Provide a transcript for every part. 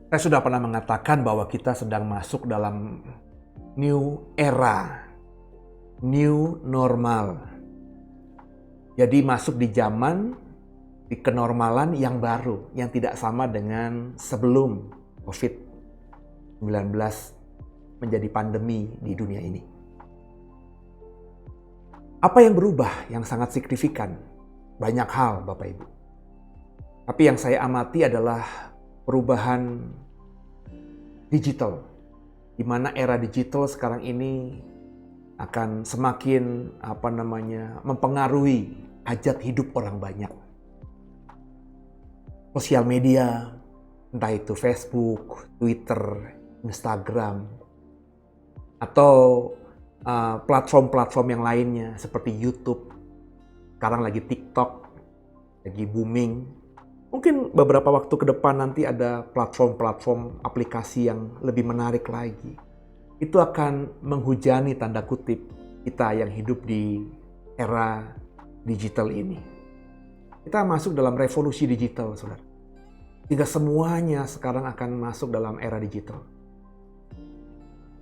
Saya sudah pernah mengatakan bahwa kita sedang masuk dalam new era, new normal. Jadi masuk di zaman, di kenormalan yang baru, yang tidak sama dengan sebelum COVID-19 menjadi pandemi di dunia ini. Apa yang berubah yang sangat signifikan? Banyak hal, Bapak Ibu. Tapi yang saya amati adalah perubahan digital, di mana era digital sekarang ini akan semakin mempengaruhi hajat hidup orang banyak. Sosial media, entah itu Facebook, Twitter, Instagram, atau platform-platform yang lainnya seperti YouTube, sekarang lagi TikTok, lagi booming. Mungkin beberapa waktu ke depan nanti ada platform-platform aplikasi yang lebih menarik lagi. Itu akan menghujani tanda kutip kita yang hidup di era digital ini. Kita masuk dalam revolusi digital, saudara. Sehingga semuanya sekarang akan masuk dalam era digital.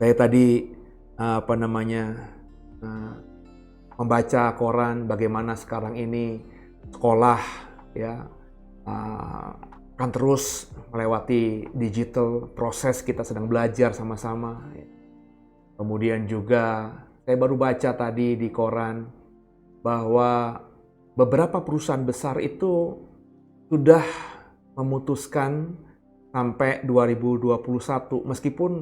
Saya tadi membaca koran bagaimana sekarang ini sekolah ya akan terus melewati digital, proses kita sedang belajar sama-sama. Kemudian juga saya baru baca tadi di koran bahwa beberapa perusahaan besar itu sudah memutuskan sampai 2021 meskipun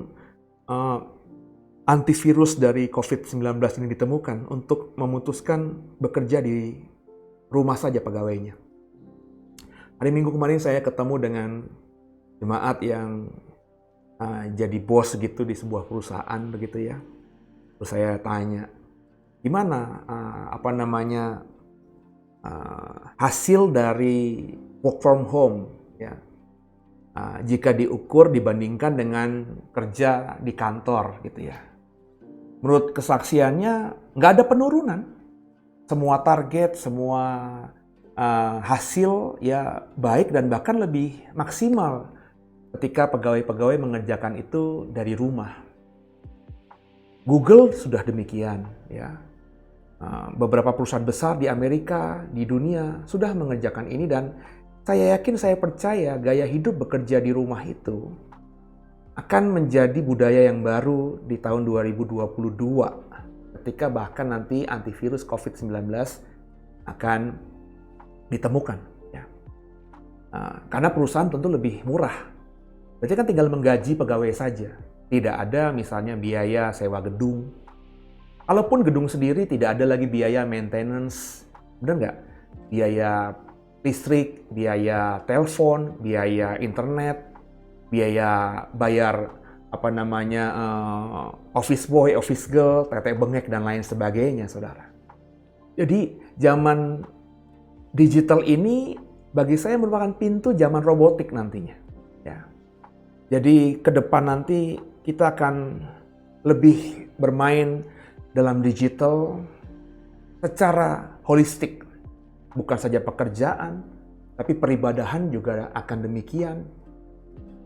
antivirus dari COVID-19 ini ditemukan untuk memutuskan bekerja di rumah saja pegawainya. Hari Minggu kemarin saya ketemu dengan jemaat yang jadi bos gitu di sebuah perusahaan begitu ya. Terus saya tanya, gimana hasil dari work from home ya, jika diukur dibandingkan dengan kerja di kantor gitu ya. Menurut kesaksiannya nggak ada penurunan. Semua target, semua hasil ya baik dan bahkan lebih maksimal ketika pegawai-pegawai mengerjakan itu dari rumah. Google sudah demikian ya. Beberapa perusahaan besar di Amerika, di dunia sudah mengerjakan ini dan saya yakin, saya percaya gaya hidup bekerja di rumah itu akan menjadi budaya yang baru di tahun 2022 ketika bahkan nanti antivirus COVID-19 akan ditemukan ya. Karena perusahaan tentu lebih murah. Berarti kan tinggal menggaji pegawai saja. Tidak ada misalnya biaya sewa gedung. Kalaupun gedung sendiri tidak ada lagi biaya maintenance. Benar nggak? Biaya listrik, biaya telepon, biaya internet, biaya bayar office boy, office girl, tetek bengek dan lain sebagainya, saudara. Jadi zaman digital ini bagi saya merupakan pintu zaman robotik nantinya. Ya. Jadi ke depan nanti kita akan lebih bermain dalam digital secara holistik. Bukan saja pekerjaan, tapi peribadahan juga akan demikian.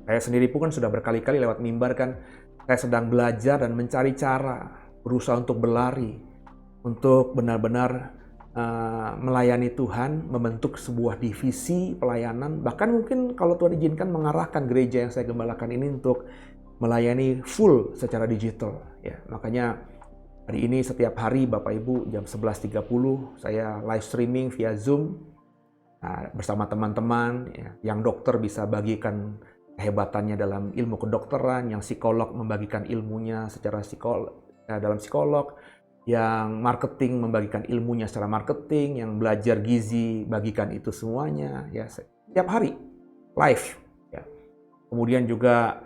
Saya sendiri pun kan sudah berkali-kali lewat mimbar kan, saya sedang belajar dan mencari cara, berusaha untuk berlari, untuk benar-benar melayani Tuhan, membentuk sebuah divisi pelayanan, bahkan mungkin kalau Tuhan izinkan mengarahkan gereja yang saya gembalakan ini untuk melayani full secara digital. Ya, makanya hari ini setiap hari Bapak Ibu jam 11.30 saya live streaming via Zoom bersama teman-teman ya, yang dokter bisa bagikan kehebatannya dalam ilmu kedokteran, yang psikolog membagikan ilmunya secara dalam psikolog, yang marketing membagikan ilmunya secara marketing, yang belajar gizi bagikan itu semuanya ya setiap hari live ya. Kemudian juga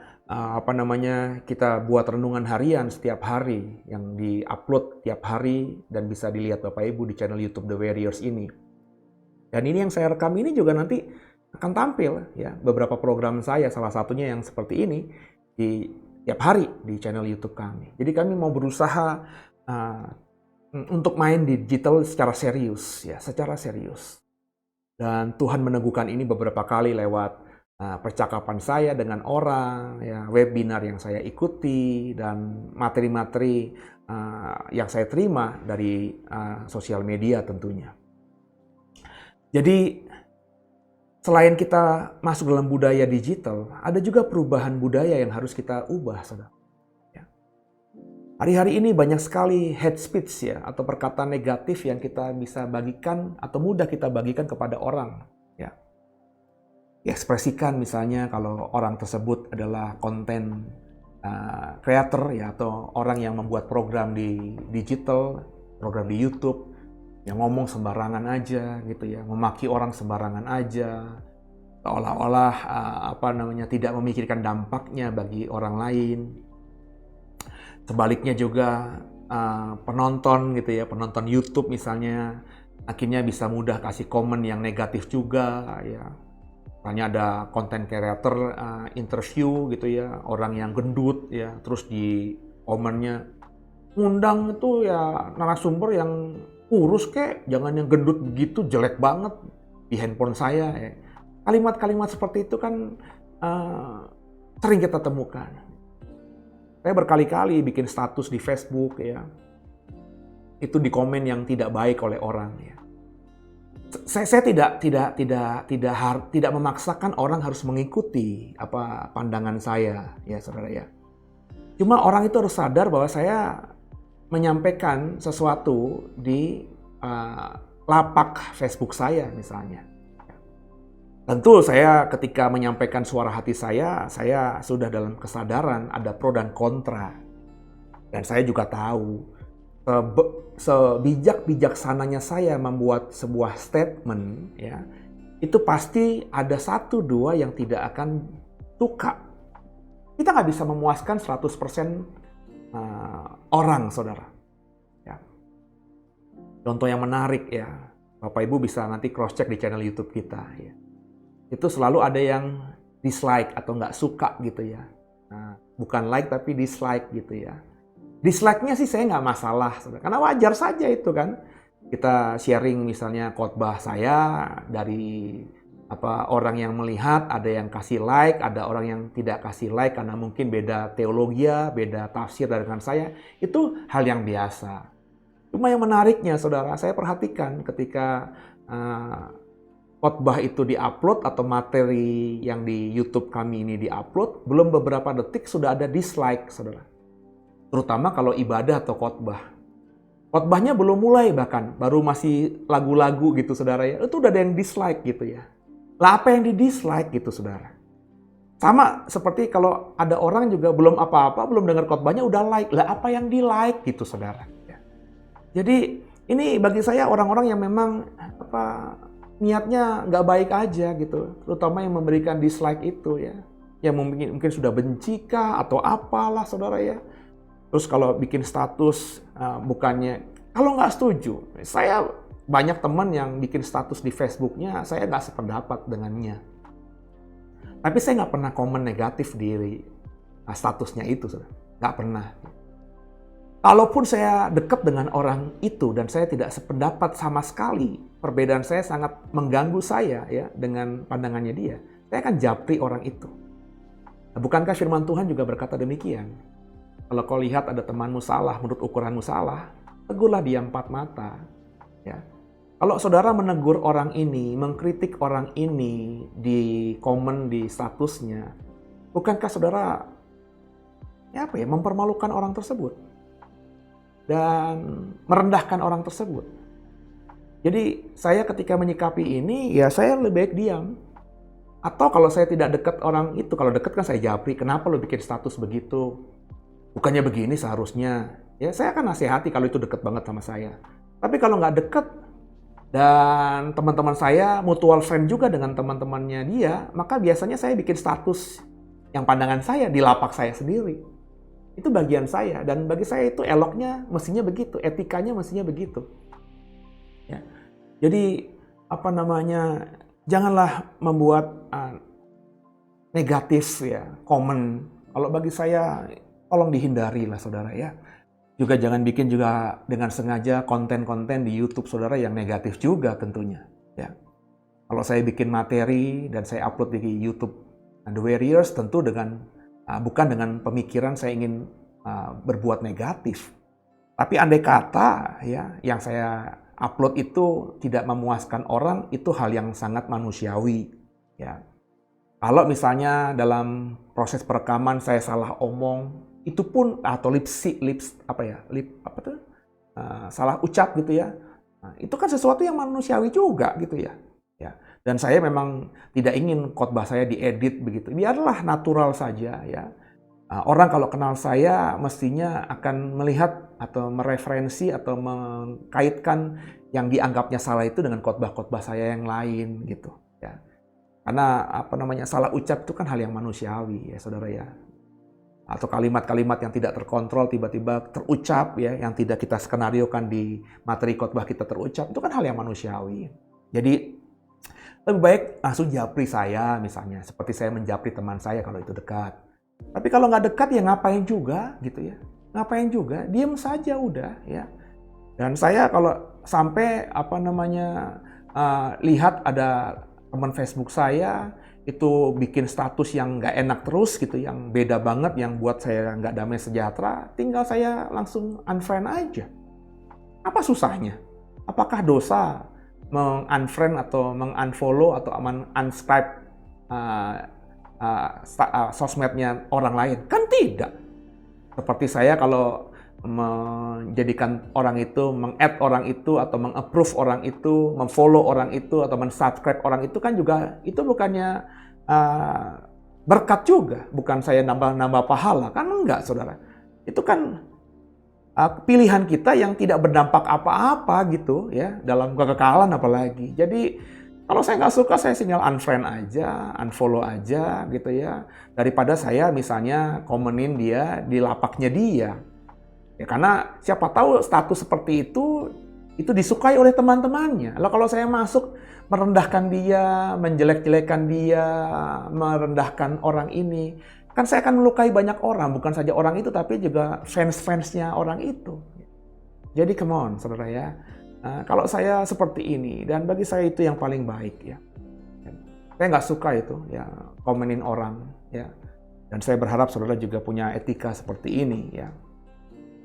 kita buat renungan harian setiap hari yang di-upload tiap hari dan bisa dilihat Bapak Ibu di channel YouTube The Warriors ini. Dan ini yang saya rekam ini juga nanti akan tampil ya, beberapa program saya, salah satunya yang seperti ini di tiap hari di channel YouTube kami. Jadi kami mau berusaha untuk main di digital secara serius ya, secara serius. Dan Tuhan meneguhkan ini beberapa kali lewat percakapan saya dengan orang, ya, webinar yang saya ikuti, dan materi-materi yang saya terima dari sosial media tentunya. Jadi selain kita masuk dalam budaya digital, ada juga perubahan budaya yang harus kita ubah, saudara. Ya. Hari-hari ini banyak sekali hate speech ya, atau perkataan negatif yang kita bisa bagikan atau mudah kita bagikan kepada orang. Ya. Diekspresikan misalnya kalau orang tersebut adalah konten creator ya, atau orang yang membuat program di digital, program di YouTube, yang ngomong sembarangan aja gitu ya, memaki orang sembarangan aja, seolah-olah tidak memikirkan dampaknya bagi orang lain. Sebaliknya juga penonton gitu ya, penonton YouTube misalnya, akhirnya bisa mudah kasih komen yang negatif juga ya. Misalnya ada konten creator interview gitu ya, orang yang gendut ya, terus di komennya, ngundang itu ya narasumber yang kurus kek, jangan yang gendut begitu, jelek banget di handphone saya ya. Kalimat-kalimat seperti itu kan sering kita temukan. Saya berkali-kali bikin status di Facebook ya, itu di komen yang tidak baik oleh orang ya. Saya tidak memaksakan orang harus mengikuti apa pandangan saya ya, saudara ya. Cuma orang itu harus sadar bahwa saya menyampaikan sesuatu di lapak Facebook saya misalnya. Tentu saya ketika menyampaikan suara hati saya sudah dalam kesadaran ada pro dan kontra. Dan saya juga tahu sebijak-bijaksananya saya membuat sebuah statement ya, itu pasti ada 1-2 yang tidak akan suka. Kita nggak bisa memuaskan 100% orang, saudara. Ya. Contoh yang menarik ya, Bapak Ibu bisa nanti cross check di channel YouTube kita ya. Itu selalu ada yang dislike atau nggak suka gitu ya. Nah, bukan like tapi dislike gitu ya. Dislike-nya sih saya nggak masalah, saudara. Karena wajar saja itu kan. Kita sharing misalnya khotbah saya dari orang yang melihat, ada yang kasih like, ada orang yang tidak kasih like karena mungkin beda teologi, beda tafsir dengan saya. Itu hal yang biasa. Cuma yang menariknya, saudara, saya perhatikan ketika khotbah itu diupload atau materi yang di YouTube kami ini diupload, belum beberapa detik sudah ada dislike, saudara. Terutama kalau ibadah atau khotbah. Khotbahnya belum mulai bahkan, baru masih lagu-lagu gitu, saudara ya. Itu udah ada yang dislike gitu ya. Lah apa yang di-dislike gitu, saudara? Sama seperti kalau ada orang juga belum apa-apa, belum dengar khotbahnya udah like. Lah apa yang di-like gitu, saudara? Ya. Jadi ini bagi saya orang-orang yang memang niatnya nggak baik aja gitu. Terutama yang memberikan dislike itu ya. Yang mungkin sudah benci kah atau apalah, saudara ya. Terus kalau bikin status bukannya, kalau nggak setuju, saya banyak teman yang bikin status di Facebooknya, saya nggak sependapat dengannya. Tapi saya nggak pernah komen negatif di statusnya itu, saudara. Nggak pernah. Kalaupun saya dekat dengan orang itu dan saya tidak sependapat sama sekali, perbedaan saya sangat mengganggu saya ya dengan pandangannya dia, saya akan japri orang itu. Nah, bukankah firman Tuhan juga berkata demikian? Kalau kau lihat ada temanmu salah, menurut ukuranmu salah, tegurlah dia 4 mata. Ya. Kalau saudara menegur orang ini, mengkritik orang ini di komen di statusnya, bukankah saudara mempermalukan orang tersebut dan merendahkan orang tersebut? Jadi saya ketika menyikapi ini, ya saya lebih baik diam. Atau kalau saya tidak dekat orang itu, kalau dekat kan saya japri, kenapa lo bikin status begitu? Bukannya begini seharusnya. Ya saya akan nasihati kalau itu dekat banget sama saya. Tapi kalau nggak dekat dan teman-teman saya mutual friend juga dengan teman-temannya dia, maka biasanya saya bikin status yang pandangan saya di lapak saya sendiri. Itu bagian saya, dan bagi saya itu eloknya mestinya begitu, etikanya mestinya begitu. Ya. Jadi janganlah membuat negatif ya komen. Kalau bagi saya tolong dihindari lah, saudara ya. Juga jangan bikin juga dengan sengaja konten-konten di YouTube saudara yang negatif juga tentunya. Ya. Kalau saya bikin materi dan saya upload di YouTube And the warriors tentu bukan dengan pemikiran saya ingin berbuat negatif. Tapi andai kata ya yang saya upload itu tidak memuaskan orang, itu hal yang sangat manusiawi. Ya. Kalau misalnya dalam proses perekaman saya salah omong, itu pun atau salah ucap gitu ya. Nah, itu kan sesuatu yang manusiawi juga gitu ya. Ya. Dan saya memang tidak ingin khotbah saya diedit begitu. Biarlah natural saja ya. Orang kalau kenal saya mestinya akan melihat atau mereferensi atau mengkaitkan yang dianggapnya salah itu dengan khotbah-khotbah saya yang lain gitu ya. Karena salah ucap itu kan hal yang manusiawi ya saudara ya. Atau kalimat-kalimat yang tidak terkontrol tiba-tiba terucap ya, yang tidak kita skenariokan di materi khotbah kita terucap, itu kan hal yang manusiawi. Jadi lebih baik langsung japri saya misalnya, seperti saya menjapri teman saya kalau itu dekat. Tapi kalau nggak dekat ya ngapain juga gitu ya. Ngapain juga, diem saja udah ya. Dan saya kalau sampai lihat ada teman Facebook saya itu bikin status yang nggak enak terus gitu, yang beda banget, yang buat saya nggak damai sejahtera, tinggal saya langsung unfriend aja. Apa susahnya? Apakah dosa meng-unfriend atau meng-unfollow atau unsubscribe sosmednya orang lain? Kan tidak. Seperti saya kalau menjadikan orang itu, meng-add orang itu, atau meng-approve orang itu, mem-follow orang itu, atau men-subscribe orang itu kan juga, itu bukannya berkat juga. Bukan saya nambah pahala, kan enggak saudara. Itu kan pilihan kita yang tidak berdampak apa-apa gitu ya, dalam kekekalan apalagi. Jadi kalau saya nggak suka, saya sinyal unfriend aja, unfollow aja gitu ya. Daripada saya misalnya komenin dia di lapaknya dia. Ya, karena siapa tahu status seperti itu disukai oleh teman-temannya. Lalu kalau saya masuk merendahkan dia, menjelek-jelekan dia, merendahkan orang ini, kan saya akan melukai banyak orang, bukan saja orang itu tapi juga fans-fansnya orang itu. Jadi come on, saudara ya. Kalau saya seperti ini, dan bagi saya itu yang paling baik ya. Saya nggak suka itu ya komenin orang ya. Dan saya berharap saudara juga punya etika seperti ini ya.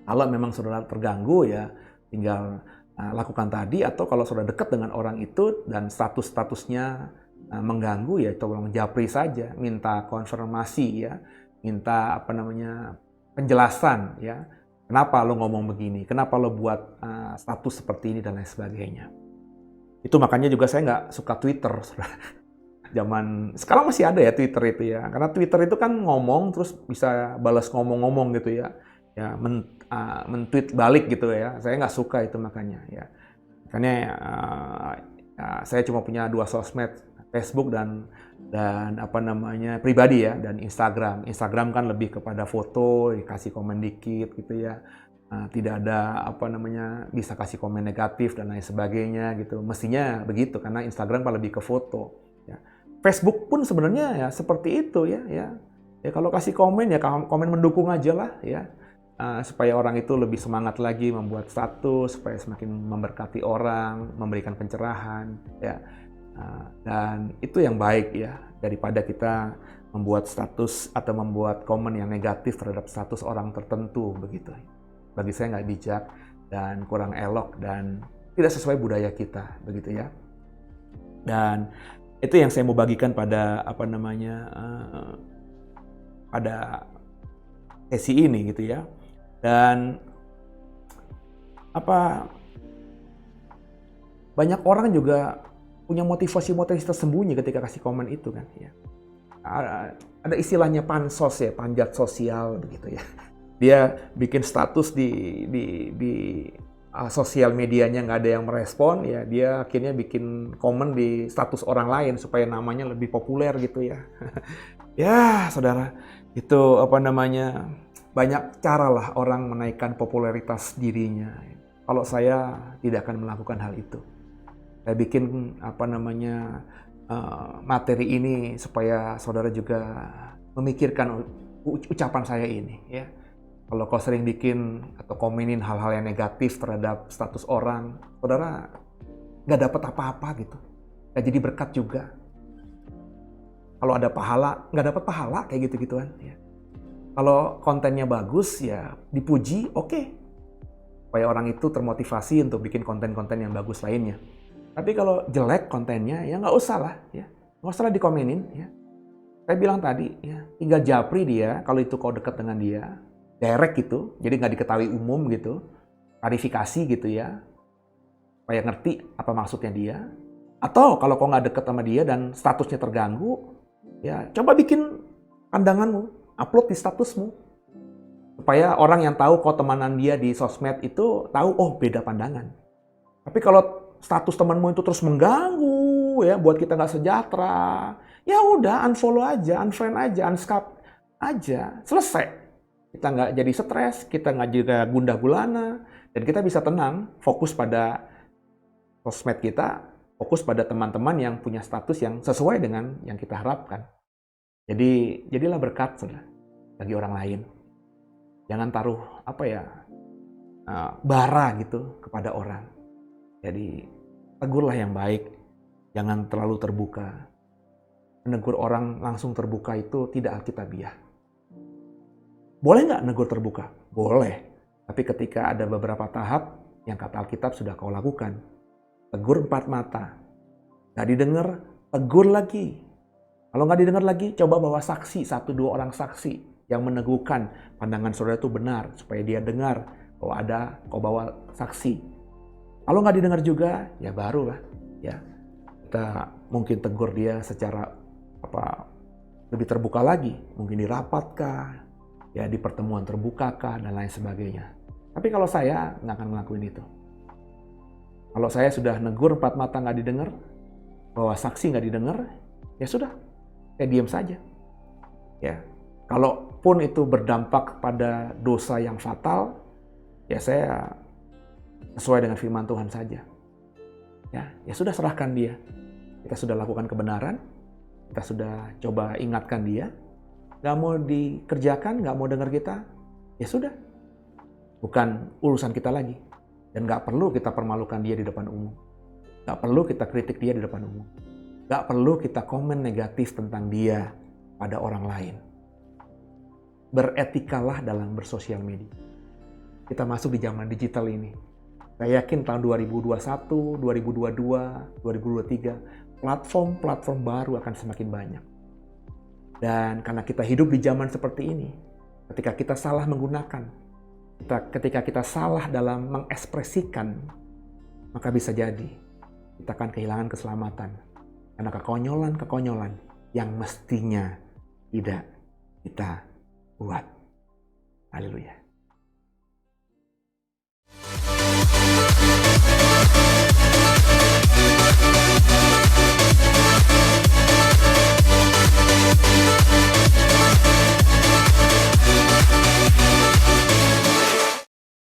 Kalau memang saudara terganggu ya tinggal lakukan tadi, atau kalau saudara dekat dengan orang itu dan statusnya mengganggu ya tolong japri saja, minta konfirmasi ya, minta penjelasan ya. Kenapa lo ngomong begini? Kenapa lo buat status seperti ini dan lain sebagainya. Itu makanya juga saya nggak suka Twitter. Zaman sekarang masih ada ya Twitter itu ya. Karena Twitter itu kan ngomong terus bisa balas ngomong-ngomong gitu ya. Ya men-tweet balik gitu ya. Saya nggak suka itu makanya ya. Makanya saya cuma punya 2 sosmed, Facebook dan pribadi ya, dan Instagram. Instagram kan lebih kepada foto, dikasih komen dikit gitu ya. Tidak ada bisa kasih komen negatif dan lain sebagainya gitu. Mestinya begitu karena Instagram kan lebih ke foto ya. Facebook pun sebenarnya ya seperti itu ya. Ya kalau kasih komen ya komen mendukung aja lah ya. Supaya orang itu lebih semangat lagi membuat status, supaya semakin memberkati orang, memberikan pencerahan ya. Dan itu yang baik ya, daripada kita membuat status atau membuat komen yang negatif terhadap status orang tertentu begitu. Bagi saya nggak bijak dan kurang elok dan tidak sesuai budaya kita begitu ya. Dan itu yang saya mau bagikan pada pada sesi ini gitu ya. Dan banyak orang juga punya motivasi tersembunyi ketika kasih komen itu kan ya. Ada istilahnya pansos ya, panjat sosial begitu ya. Dia bikin status di sosial medianya nggak ada yang merespon ya, dia akhirnya bikin komen di status orang lain supaya namanya lebih populer gitu ya. Ya saudara, itu banyak cara lah orang menaikkan popularitas dirinya. Kalau saya tidak akan melakukan hal itu. Saya bikin materi ini supaya saudara juga memikirkan ucapan saya ini ya. Kalau kau sering bikin atau komenin hal-hal yang negatif terhadap status orang, saudara nggak dapat apa-apa gitu. Nggak jadi berkat juga. Kalau ada pahala, nggak dapat pahala kayak gitu-gituan. Ya. Kalau kontennya bagus, ya dipuji, oke. Supaya orang itu termotivasi untuk bikin konten-konten yang bagus lainnya. Tapi kalau jelek kontennya, ya nggak usah lah. Ya. Nggak usah lah dikomenin. Ya. Saya bilang tadi, ya, tinggal japri dia kalau itu kau dekat dengan dia. Direct gitu, jadi nggak diketahui umum gitu. Klarifikasi gitu ya. Supaya ngerti apa maksudnya dia. Atau kalau kau nggak deket sama dia dan statusnya terganggu, ya coba bikin pandanganmu, upload di statusmu. Supaya orang yang tahu kau temanan dia di sosmed itu tahu, oh beda pandangan. Tapi kalau status temanmu itu terus mengganggu, ya buat kita nggak sejahtera, ya udah unfollow aja, unfriend aja, unsubscribe aja, selesai. Kita nggak jadi stres, kita nggak juga gundah gulana, dan kita bisa tenang, fokus pada sosmed kita, fokus pada teman-teman yang punya status yang sesuai dengan yang kita harapkan. Jadi, jadilah berkat saudara, bagi orang lain. Jangan taruh bara gitu kepada orang. Jadi tegurlah yang baik, jangan terlalu terbuka. Menegur orang langsung terbuka itu tidak alkitabiah. Boleh nggak negur terbuka? Boleh. Tapi ketika ada beberapa tahap yang kata Alkitab sudah kau lakukan. Tegur 4 mata. Nggak didengar, tegur lagi. Kalau nggak didengar lagi, coba bawa saksi, 1-2 orang saksi yang meneguhkan pandangan saudara itu benar, supaya dia dengar bahwa ada kau bawa saksi. Kalau nggak didengar juga, ya barulah ya kita mungkin tegur dia secara lebih terbuka lagi, mungkin di rapat kah, ya di pertemuan terbuka kah, dan lain sebagainya. Tapi kalau saya nggak akan ngelakuin itu. Kalau saya sudah negur 4 mata nggak didengar, bawa saksi nggak didengar, ya sudah, saya diam saja. Ya, kalaupun itu berdampak pada dosa yang fatal, ya saya sesuai dengan firman Tuhan saja. Ya sudah, serahkan dia. Kita sudah lakukan kebenaran, kita sudah coba ingatkan dia. Nggak mau dikerjakan, nggak mau dengar kita, ya sudah. Bukan urusan kita lagi. Dan nggak perlu kita permalukan dia di depan umum. Nggak perlu kita kritik dia di depan umum. Nggak perlu kita komen negatif tentang dia pada orang lain. Beretikalah dalam bersosial media. Kita masuk di zaman digital ini. Saya yakin tahun 2021, 2022, 2023, platform-platform baru akan semakin banyak. Dan karena kita hidup di zaman seperti ini, ketika kita salah menggunakan, ketika kita salah dalam mengekspresikan, maka bisa jadi kita akan kehilangan keselamatan. Karena kekonyolan-kekonyolan yang mestinya tidak kita buat. Haleluya.